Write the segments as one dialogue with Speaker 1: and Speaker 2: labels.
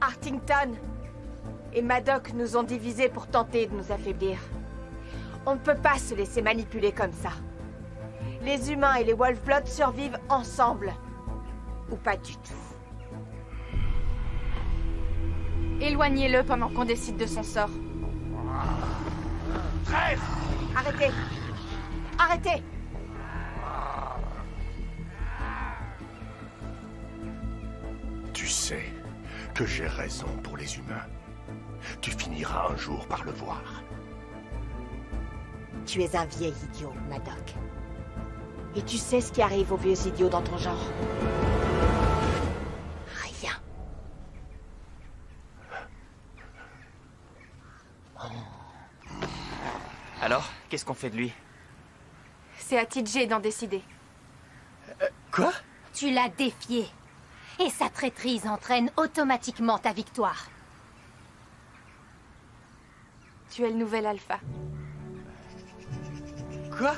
Speaker 1: Artington et Madoc nous ont divisés pour tenter de nous affaiblir. On ne peut pas se laisser manipuler comme ça. Les humains et les Wolf-Blood survivent ensemble. Ou pas du tout.
Speaker 2: Éloignez-le pendant qu'on décide de son sort.
Speaker 3: 13!
Speaker 1: Arrêtez! Arrêtez!
Speaker 3: Tu sais que j'ai raison pour les humains. Tu finiras un jour par le voir.
Speaker 1: Tu es un vieil idiot, Madoc. Et tu sais ce qui arrive aux vieux idiots dans ton genre? Rien.
Speaker 4: Alors, qu'est-ce qu'on fait de lui?
Speaker 2: C'est à TJ d'en décider.
Speaker 4: Quoi?
Speaker 5: Tu l'as défié. Et sa traîtrise entraîne automatiquement ta victoire.
Speaker 2: Tu es le nouvel alpha.
Speaker 4: Quoi?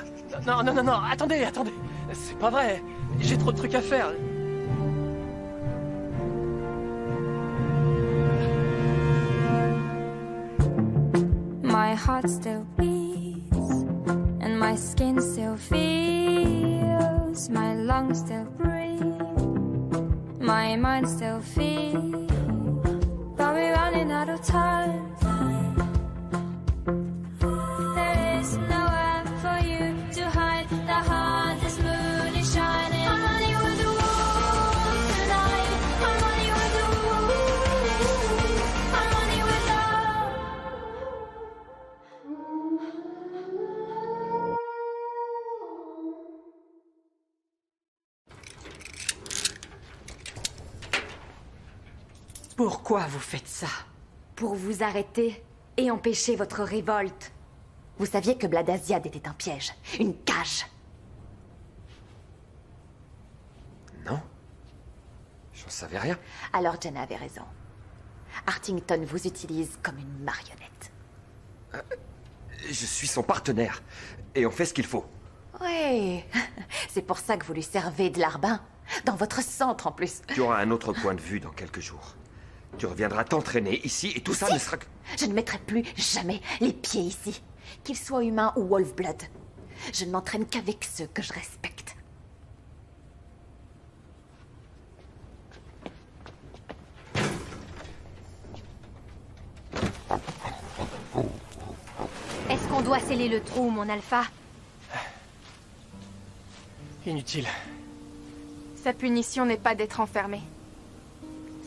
Speaker 4: Non, non, non, non, attendez, attendez. C'est pas vrai. J'ai trop de trucs à faire.
Speaker 6: My heart still beats, and my skin still feels, my lungs still breathe, my mind still feels, but we're running out of time. There is nowhere for you to hide, the hardest moon is shining. I'm running with the wolves tonight, I'm running with the wolves, I'm running with the
Speaker 7: Pourquoi vous faites ça?
Speaker 5: Pour vous arrêter et empêcher votre révolte. Vous saviez que Bladasiad était un piège, une cage.
Speaker 8: Non. J'en savais rien.
Speaker 5: Alors Jenna avait raison. Artington vous utilise comme une marionnette.
Speaker 8: Je suis son partenaire. Et on fait ce qu'il faut.
Speaker 5: Oui, c'est pour ça que vous lui servez de larbin. Dans votre centre en plus.
Speaker 8: Tu auras un autre point de vue dans quelques jours. Tu reviendras t'entraîner ici et tout ça ne sera que...
Speaker 5: Je ne mettrai plus jamais les pieds ici. Qu'ils soient humains ou Wolf-Blood. Je ne m'entraîne qu'avec ceux que je respecte. Est-ce qu'on doit sceller le trou, mon alpha?
Speaker 4: Inutile.
Speaker 2: Sa punition n'est pas d'être enfermé.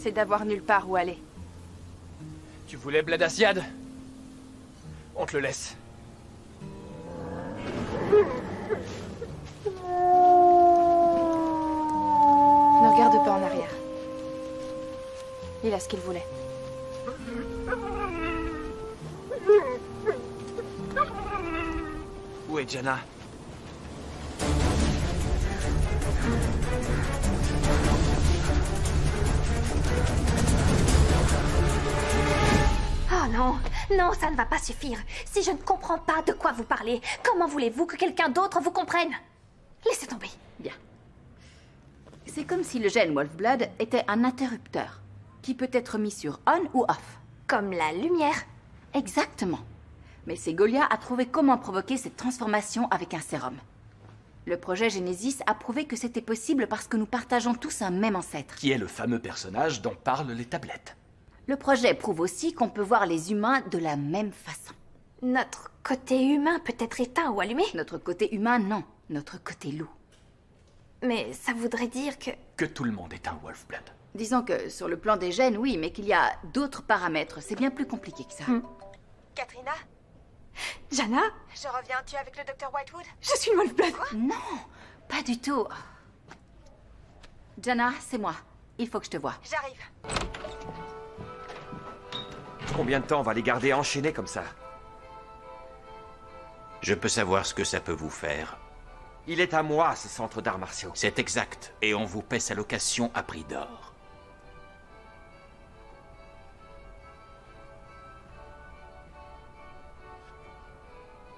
Speaker 2: C'est d'avoir nulle part où aller.
Speaker 4: Tu voulais Bladasiad? On te le laisse.
Speaker 2: Ne regarde pas en arrière. Il a ce qu'il voulait.
Speaker 4: Où est Janna?
Speaker 5: Oh non, non, ça ne va pas suffire. Si je ne comprends pas de quoi vous parlez, comment voulez-vous que quelqu'un d'autre vous comprenne? Laissez tomber.
Speaker 9: Bien. C'est comme si le gène Wolf-Blood était un interrupteur, qui peut être mis sur on ou off.
Speaker 5: Comme la lumière.
Speaker 9: Exactement. Mais Segolia a trouvé comment provoquer cette transformation avec un sérum. Le projet Genesis a prouvé que c'était possible parce que nous partageons tous un même ancêtre.
Speaker 4: Qui est le fameux personnage dont parlent les tablettes.
Speaker 9: Le projet prouve aussi qu'on peut voir les humains de la même façon.
Speaker 5: Notre côté humain peut être éteint ou allumé.
Speaker 9: Notre côté humain, non. Notre côté loup.
Speaker 5: Mais ça voudrait dire que...
Speaker 4: Que tout le monde est un Wolf-Blood.
Speaker 9: Disons que sur le plan des gènes, oui, mais qu'il y a d'autres paramètres. C'est bien plus compliqué que ça.
Speaker 1: Katrina?
Speaker 5: Janna?
Speaker 1: Je reviens, tu es avec le Dr. Whitewood?
Speaker 5: Je suis une Wolf-Blood.
Speaker 9: Non, pas du tout. Janna, c'est moi. Il faut que je te voie.
Speaker 1: J'arrive.
Speaker 8: Combien de temps on va les garder enchaînés comme ça?
Speaker 10: Je peux savoir ce que ça peut vous faire.
Speaker 8: Il est à moi, ce centre d'arts martiaux.
Speaker 10: C'est exact. Et on vous paie sa location à prix d'or.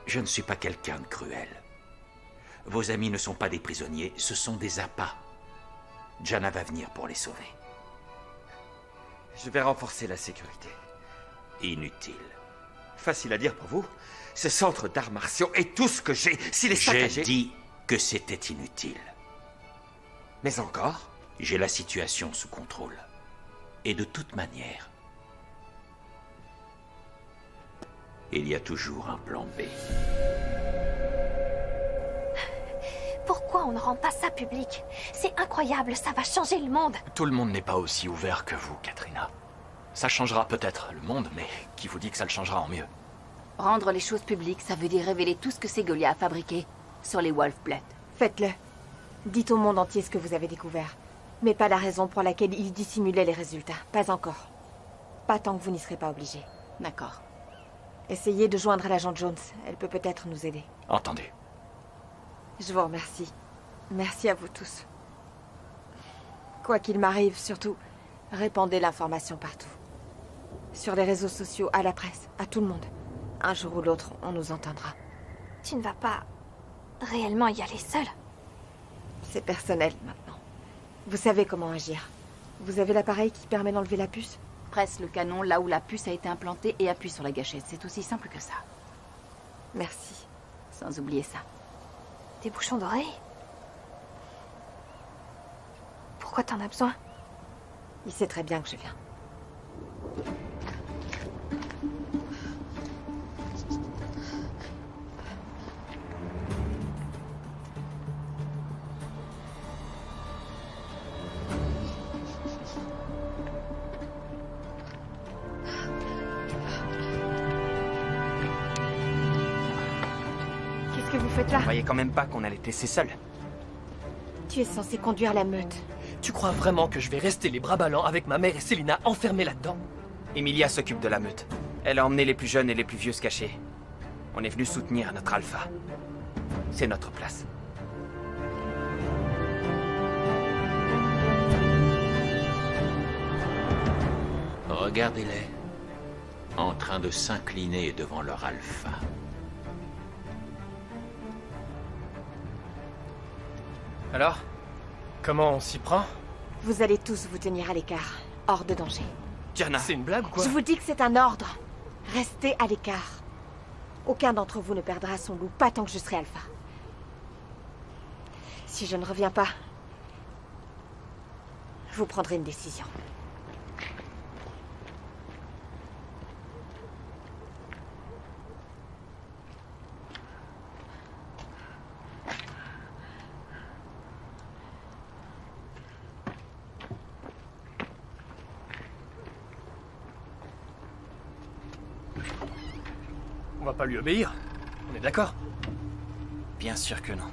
Speaker 10: Je ne suis pas quelqu'un de cruel. Vos amis ne sont pas des prisonniers, ce sont des appâts. Janna va venir pour les sauver.
Speaker 8: Je vais renforcer la sécurité.
Speaker 10: Inutile.
Speaker 8: Facile à dire pour vous. Ce centre d'arts martiaux est tout ce que j'ai. S'il est saccagé...
Speaker 10: J'ai dit que c'était inutile.
Speaker 8: Mais encore?
Speaker 10: J'ai la situation sous contrôle. Et de toute manière, il y a toujours un plan B.
Speaker 5: Pourquoi on ne rend pas ça public? C'est incroyable, ça va changer le monde.
Speaker 4: Tout le monde n'est pas aussi ouvert que vous, Katrina. Ça changera peut-être le monde, mais qui vous dit que ça le changera en mieux?
Speaker 9: Rendre les choses publiques, ça veut dire révéler tout ce que Segolia a fabriqué sur les Wolfblood.
Speaker 1: Faites-le. Dites au monde entier ce que vous avez découvert. Mais pas la raison pour laquelle il dissimulait les résultats. Pas encore. Pas tant que vous n'y serez pas obligé.
Speaker 9: D'accord.
Speaker 1: Essayez de joindre l'agent Jones. Elle peut peut-être nous aider.
Speaker 4: Entendez.
Speaker 1: Je vous remercie. Merci à vous tous. Quoi qu'il m'arrive, surtout, répandez l'information partout. Sur les réseaux sociaux, à la presse, à tout le monde. Un jour ou l'autre, on nous entendra.
Speaker 5: Tu ne vas pas réellement y aller seul?
Speaker 1: C'est personnel, maintenant. Vous savez comment agir. Vous avez l'appareil qui permet d'enlever la puce?
Speaker 9: Presse le canon là où la puce a été implantée et appuie sur la gâchette. C'est aussi simple que ça.
Speaker 1: Merci.
Speaker 9: Sans oublier ça.
Speaker 5: Des bouchons d'oreilles? Pourquoi t'en as besoin?
Speaker 1: Il sait très bien que je viens. Qu'est-ce que vous faites là?
Speaker 11: Je croyais quand même pas qu'on allait te laisser seul.
Speaker 1: Tu es censé conduire la meute.
Speaker 4: Tu crois vraiment que je vais rester les bras ballants avec ma mère et Selina enfermées là-dedans?
Speaker 11: Emilia s'occupe de la meute. Elle a emmené les plus jeunes et les plus vieux se cacher. On est venu soutenir notre alpha. C'est notre place.
Speaker 10: Regardez-les, en train de s'incliner devant leur alpha.
Speaker 4: Alors? Comment on s'y prend?
Speaker 1: Vous allez tous vous tenir à l'écart, hors de danger.
Speaker 11: Diana!
Speaker 4: C'est une blague ou quoi?
Speaker 1: Je vous dis que c'est un ordre. Restez à l'écart. Aucun d'entre vous ne perdra son loup, pas tant que je serai alpha. Si je ne reviens pas, vous prendrez une décision.
Speaker 4: On va pas lui obéir. On est d'accord?
Speaker 11: Bien sûr que non.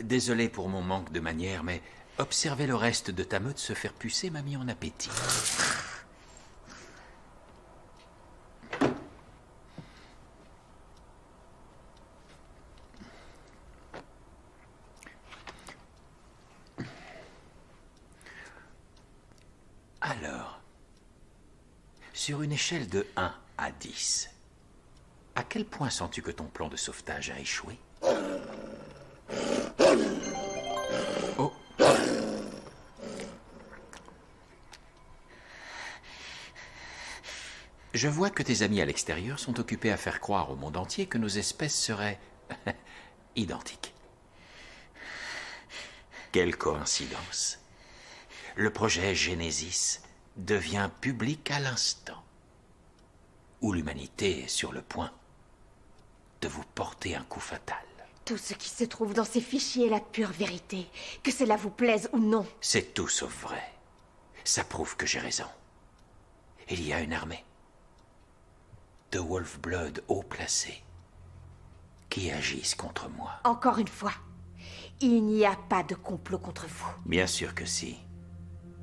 Speaker 10: Désolé pour mon manque de manière, mais observer le reste de ta meute se faire pucer m'a mis en appétit. Alors, sur une échelle de 1 à 10, à quel point sens-tu que ton plan de sauvetage a échoué? Oh. Je vois que tes amis à l'extérieur sont occupés à faire croire au monde entier que nos espèces seraient identiques. Quelle coïncidence. Le projet Genesis devient public à l'instant. où l'humanité est sur le point de vous porter un coup fatal.
Speaker 1: Tout ce qui se trouve dans ces fichiers est la pure vérité, que cela vous plaise ou non.
Speaker 10: C'est tout sauf vrai. Ça prouve que j'ai raison. Il y a une armée de Wolf-Blood haut placés qui agissent contre moi.
Speaker 1: Encore une fois, il n'y a pas de complot contre vous.
Speaker 10: Bien sûr que si.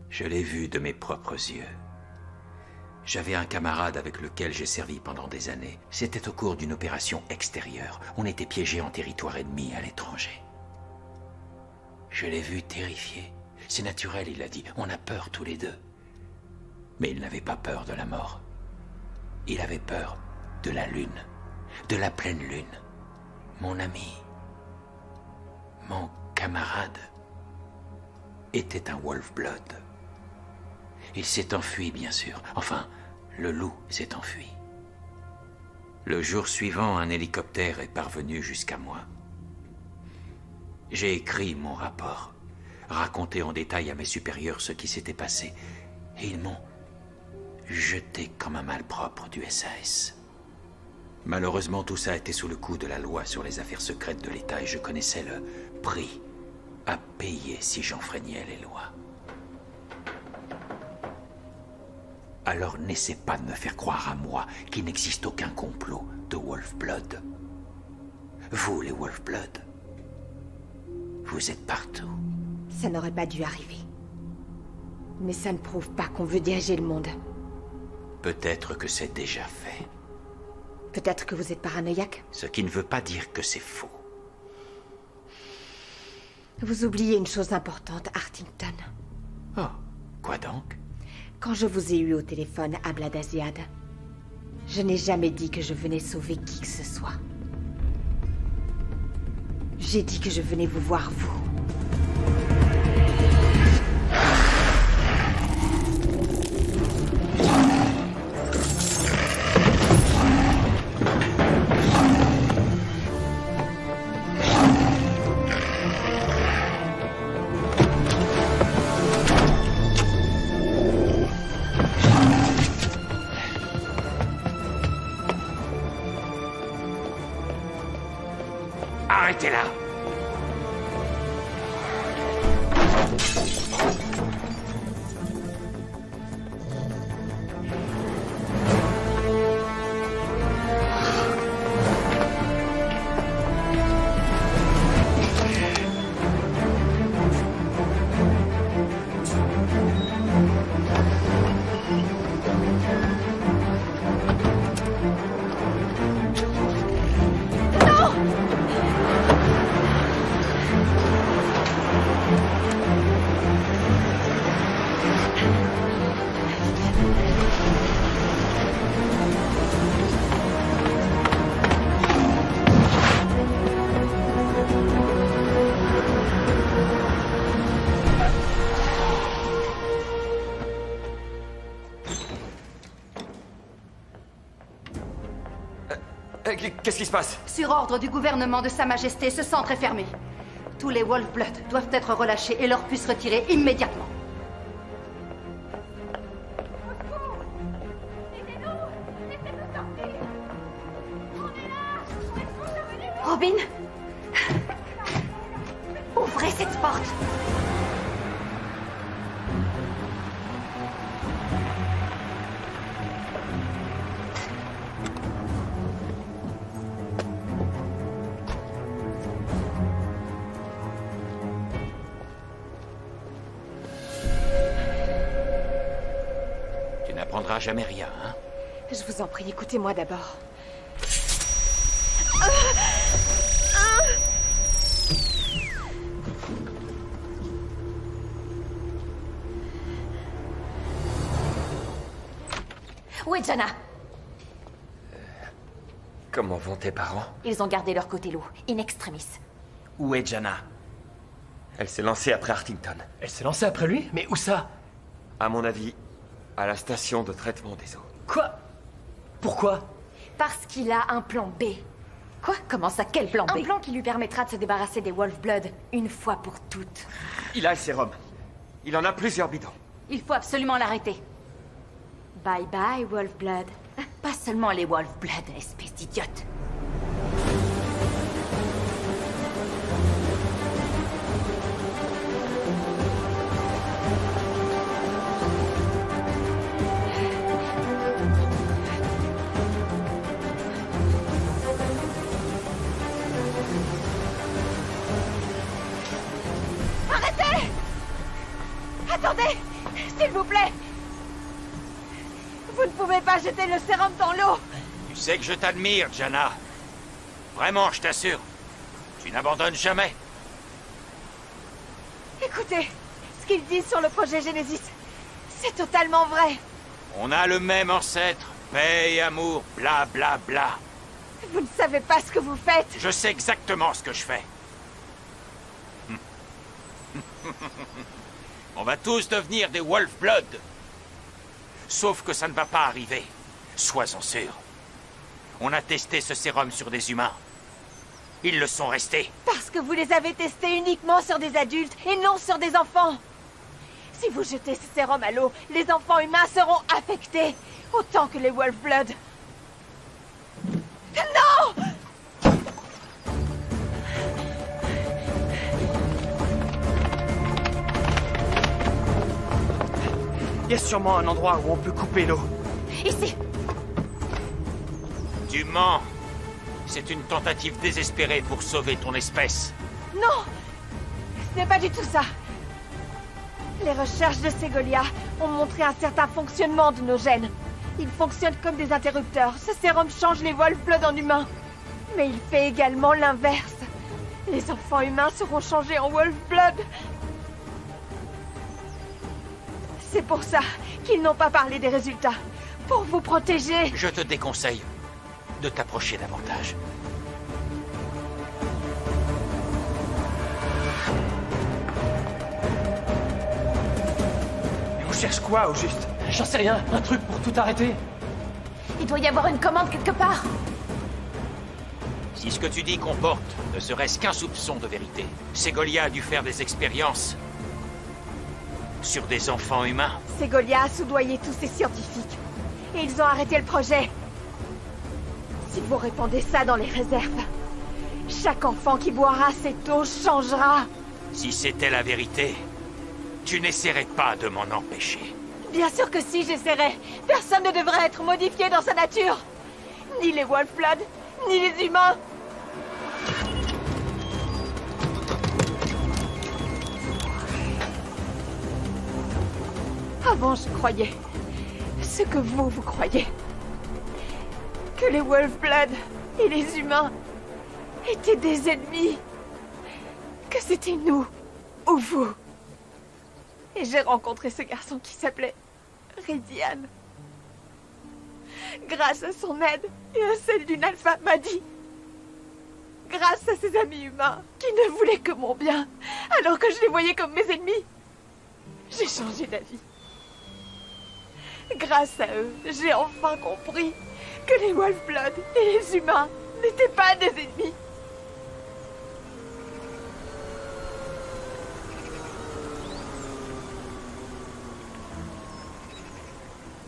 Speaker 10: Je l'ai vu de mes propres yeux. J'avais un camarade avec lequel j'ai servi pendant des années. C'était au cours d'une opération extérieure. On était piégés en territoire ennemi à l'étranger. Je l'ai vu terrifié. C'est naturel, il a dit. On a peur tous les deux. Mais il n'avait pas peur de la mort. Il avait peur de la lune, de la pleine lune. Mon ami, mon camarade, était un Wolf-Blood. Il s'est enfui, bien sûr. Enfin, le loup s'est enfui. Le jour suivant, un hélicoptère est parvenu jusqu'à moi. J'ai écrit mon rapport, raconté en détail à mes supérieurs ce qui s'était passé, et ils m'ont jeté comme un malpropre du SAS. Malheureusement, tout ça était sous le coup de la loi sur les affaires secrètes de l'État et je connaissais le prix à payer si j'enfreignais les lois. Alors n'essaie pas de me faire croire à moi qu'il n'existe aucun complot de Wolf-Blood. Vous, les Wolf-Blood, vous êtes partout.
Speaker 1: Ça n'aurait pas dû arriver. Mais ça ne prouve pas qu'on veut diriger le monde.
Speaker 10: Peut-être que c'est déjà fait.
Speaker 1: Peut-être que vous êtes paranoïaque.
Speaker 10: Ce qui ne veut pas dire que c'est faux.
Speaker 1: Vous oubliez une chose importante, Artington.
Speaker 10: Oh, quoi donc?
Speaker 1: Quand je vous ai eu au téléphone à Bladasiad, je n'ai jamais dit que je venais sauver qui que ce soit. J'ai dit que je venais vous voir, vous.
Speaker 10: Arrêtez là!
Speaker 11: Qu'est-ce qui se passe?
Speaker 9: Sur ordre du gouvernement de Sa Majesté, ce centre est fermé. Tous les Wolf-Blood doivent être relâchés et leur puces retirées immédiatement. Robin? Ouvrez cette porte!
Speaker 10: Tu n'apprendras jamais rien, hein?
Speaker 1: Je vous en prie, écoutez-moi d'abord.
Speaker 5: Où est Jana?
Speaker 11: Comment vont tes parents?
Speaker 5: Ils ont gardé leur côté loup, in extremis.
Speaker 11: Où est Jana? Elle s'est lancée après Artington.
Speaker 12: Elle s'est lancée après lui? Mais où ça?
Speaker 11: À mon avis, à la station de traitement des eaux.
Speaker 12: Quoi? Pourquoi?
Speaker 5: Parce qu'il a un plan B. Quoi? Comment ça? Quel plan B? Un plan qui lui permettra de se débarrasser des Wolf-Blood, une fois pour toutes.
Speaker 11: Il a le sérum. Il en a plusieurs bidons.
Speaker 9: Il faut absolument l'arrêter.
Speaker 5: Bye bye, Wolf-Blood.
Speaker 9: Pas seulement les Wolf-Blood, espèce d'idiote.
Speaker 1: Arrêtez! Attendez! S'il vous plaît! Vous ne pouvez pas jeter le sérum dans l'eau!
Speaker 10: Tu sais que je t'admire, Jana. Vraiment, je t'assure. Tu n'abandonnes jamais.
Speaker 1: Écoutez, ce qu'ils disent sur le projet Genesis, c'est totalement vrai.
Speaker 10: On a le même ancêtre. Paix et amour, bla bla bla.
Speaker 1: Vous ne savez pas ce que vous faites.
Speaker 10: Je sais exactement ce que je fais. On va tous devenir des Wolf-Blood. Sauf que ça ne va pas arriver. Sois-en sûr. On a testé ce sérum sur des humains. Ils le sont restés.
Speaker 1: Parce que vous les avez testés uniquement sur des adultes et non sur des enfants. Si vous jetez ce sérum à l'eau, les enfants humains seront affectés, autant que les Wolf-Blood. Non!
Speaker 11: Il y a sûrement un endroit où on peut couper l'eau.
Speaker 5: Ici.
Speaker 10: Tu mens. C'est une tentative désespérée pour sauver ton espèce.
Speaker 1: Non! Ce n'est pas du tout ça. Les recherches de Segolia ont montré un certain fonctionnement de nos gènes. Ils fonctionnent comme des interrupteurs. Ce sérum change les Wolf-Blood en humains. Mais il fait également l'inverse. Les enfants humains seront changés en Wolf-Blood. C'est pour ça qu'ils n'ont pas parlé des résultats. Pour vous protéger.
Speaker 10: Je te déconseille de t'approcher davantage.
Speaker 12: Mais on cherche quoi, au juste? J'en sais rien. Un truc pour tout arrêter?
Speaker 5: Il doit y avoir une commande quelque part.
Speaker 10: Si ce que tu dis comporte ne serait-ce qu'un soupçon de vérité, Segolia a dû faire des expériences sur des enfants humains.
Speaker 1: Segolia a soudoyé tous ces scientifiques. Et ils ont arrêté le projet. Si vous répandez ça dans les réserves, chaque enfant qui boira cette eau changera.
Speaker 10: Si c'était la vérité, tu n'essaierais pas de m'en empêcher.
Speaker 1: Bien sûr que si, j'essaierai. Personne ne devrait être modifié dans sa nature. Ni les Wolf-Blood, ni les humains. Avant, je croyais ce que vous croyez. Que les Wolf-Blood et les humains étaient des ennemis. Que c'était nous ou vous. Et j'ai rencontré ce garçon qui s'appelait Rydian. Grâce à son aide et à celle d'une alpha m'a dit. Grâce à ses amis humains qui ne voulaient que mon bien, alors que je les voyais comme mes ennemis, j'ai changé d'avis. Grâce à eux, j'ai enfin compris que les Wolf-Blood et les humains n'étaient pas des ennemis.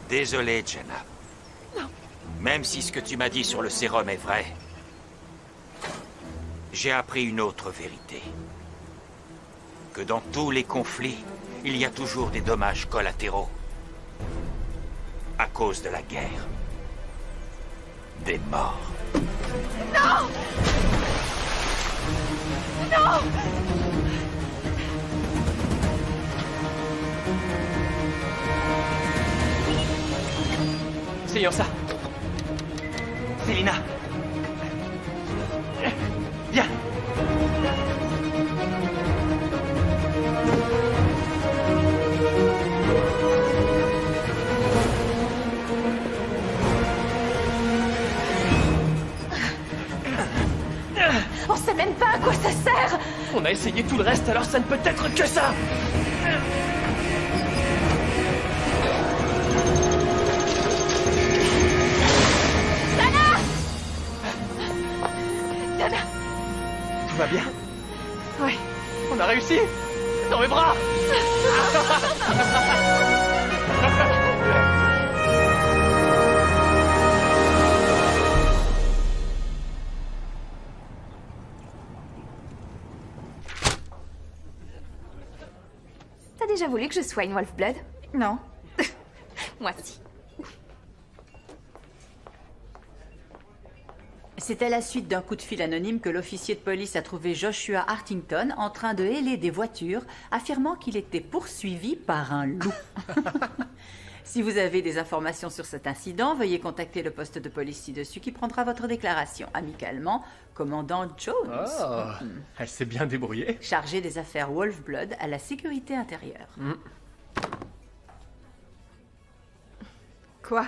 Speaker 10: Désolé, Jenna.
Speaker 1: Non.
Speaker 10: Même si ce que tu m'as dit sur le sérum est vrai, j'ai appris une autre vérité. Que dans tous les conflits, il y a toujours des dommages collatéraux. À cause de la guerre. Des morts.
Speaker 1: Non! Non!
Speaker 12: Essayons ça. Célina. Viens.
Speaker 5: On sait même pas à quoi ça sert.
Speaker 12: On a essayé tout le reste, alors ça ne peut être que ça. Tout va bien?
Speaker 1: Oui.
Speaker 12: On a réussi? Dans mes bras.
Speaker 5: T'as déjà voulu que je sois une Wolf-Blood?
Speaker 2: Non.
Speaker 5: Moi si.
Speaker 7: C'est à la suite d'un coup de fil anonyme que l'officier de police a trouvé Joshua Artington en train de héler des voitures, affirmant qu'il était poursuivi par un loup. Si vous avez des informations sur cet incident, veuillez contacter le poste de police ci-dessus qui prendra votre déclaration. Amicalement, commandant Jones.
Speaker 12: Oh, elle s'est bien débrouillée.
Speaker 7: Chargé des affaires Wolf-Blood à la sécurité intérieure.
Speaker 1: Quoi?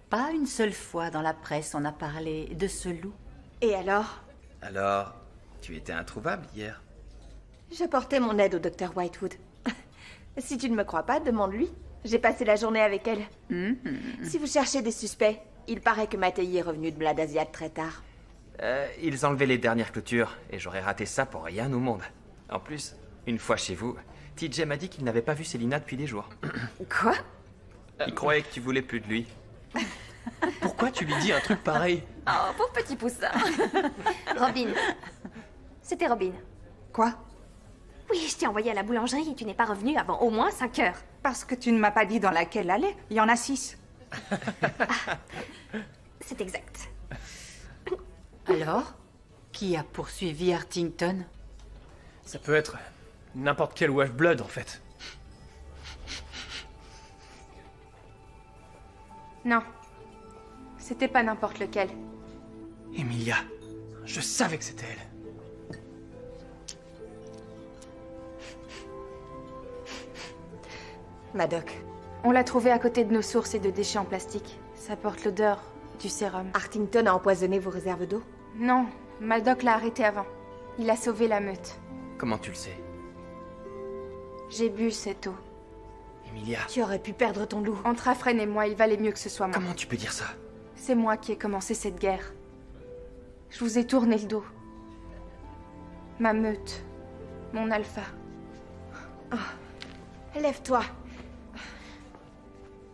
Speaker 7: Pas une seule fois dans la presse on a parlé de ce loup.
Speaker 1: Et alors?
Speaker 11: Alors, tu étais introuvable hier.
Speaker 1: J'apportais mon aide au docteur Whitewood. Si tu ne me crois pas, demande-lui. J'ai passé la journée avec elle. Si vous cherchez des suspects, il paraît que Mattei est revenu de Bladasiad très tard.
Speaker 11: Ils enlevaient les dernières clôtures, et j'aurais raté ça pour rien au monde. En plus, une fois chez vous, TJ m'a dit qu'il n'avait pas vu Célina depuis des jours.
Speaker 1: Quoi?
Speaker 11: Il croyait que tu voulais plus de lui.
Speaker 12: Pourquoi tu lui dis un truc pareil?
Speaker 5: Oh, pauvre petit poussin. Robin. C'était Robin.
Speaker 1: Quoi?
Speaker 5: Oui, je t'ai envoyé à la boulangerie et tu n'es pas revenu avant au moins 5 heures.
Speaker 13: Parce que tu ne m'as pas dit dans laquelle aller. Il y en a 6.
Speaker 5: C'est exact.
Speaker 7: Alors, qui a poursuivi Artington?
Speaker 12: Ça peut être n'importe quel Wolf-Blood en fait.
Speaker 2: Non. C'était pas n'importe lequel.
Speaker 12: Emilia, je savais que c'était elle.
Speaker 1: Madoc.
Speaker 2: On l'a trouvé à côté de nos sources et de déchets en plastique. Ça porte l'odeur du sérum.
Speaker 1: Artington a empoisonné vos réserves d'eau?
Speaker 2: Non, Madoc l'a arrêté avant. Il a sauvé la meute.
Speaker 11: Comment tu le sais?
Speaker 2: J'ai bu cette eau.
Speaker 11: Emilia.
Speaker 1: Tu aurais pu perdre ton loup.
Speaker 2: Entre Afren et moi, il valait mieux que ce soit moi.
Speaker 11: Comment tu peux dire ça?
Speaker 2: C'est moi qui ai commencé cette guerre. Je vous ai tourné le dos. Ma meute. Mon alpha.
Speaker 1: Oh. Lève-toi.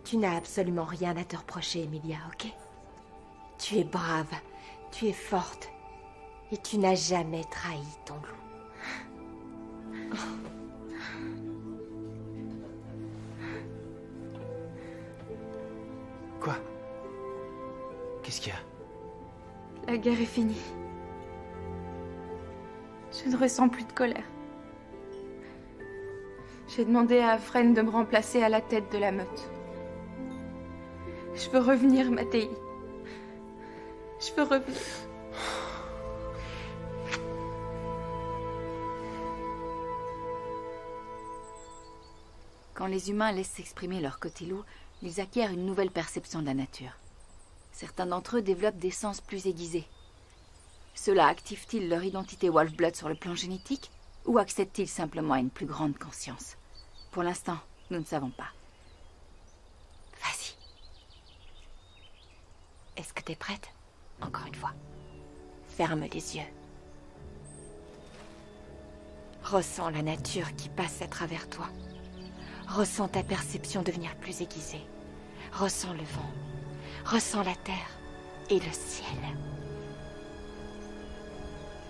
Speaker 1: Tu n'as absolument rien à te reprocher, Emilia, ok? Tu es brave, tu es forte, et tu n'as jamais trahi ton loup.
Speaker 11: Quoi? Qu'est-ce qu'il y a?
Speaker 2: La guerre est finie. Je ne ressens plus de colère. J'ai demandé à Afren de me remplacer à la tête de la meute. Je veux revenir, Mattei. Je veux revenir.
Speaker 9: Quand les humains laissent s'exprimer leur côté loup, ils acquièrent une nouvelle perception de la nature. Certains d'entre eux développent des sens plus aiguisés. Cela active-t-il leur identité Wolf-Blood sur le plan génétique ou accèdent-ils simplement à une plus grande conscience? Pour l'instant, nous ne savons pas.
Speaker 1: Vas-y. Est-ce que t'es prête? Encore une fois. Ferme les yeux. Ressens la nature qui passe à travers toi. Ressens ta perception devenir plus aiguisée. Ressens le vent. Ressens la terre et le ciel.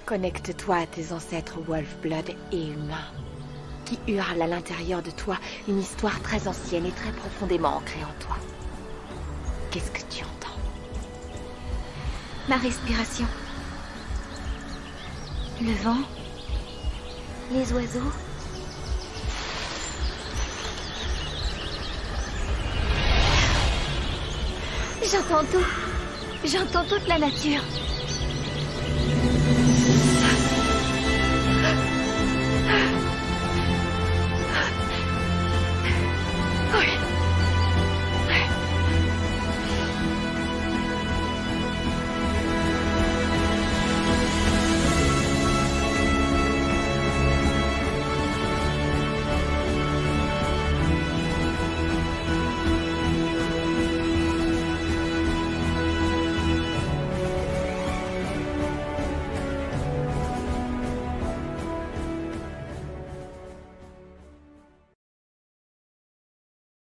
Speaker 1: Connecte-toi à tes ancêtres Wolf-Blood et humains, qui hurlent à l'intérieur de toi une histoire très ancienne et très profondément ancrée en toi. Qu'est-ce que tu entends?
Speaker 5: Ma respiration. Le vent. Les oiseaux. J'entends tout. J'entends toute la nature.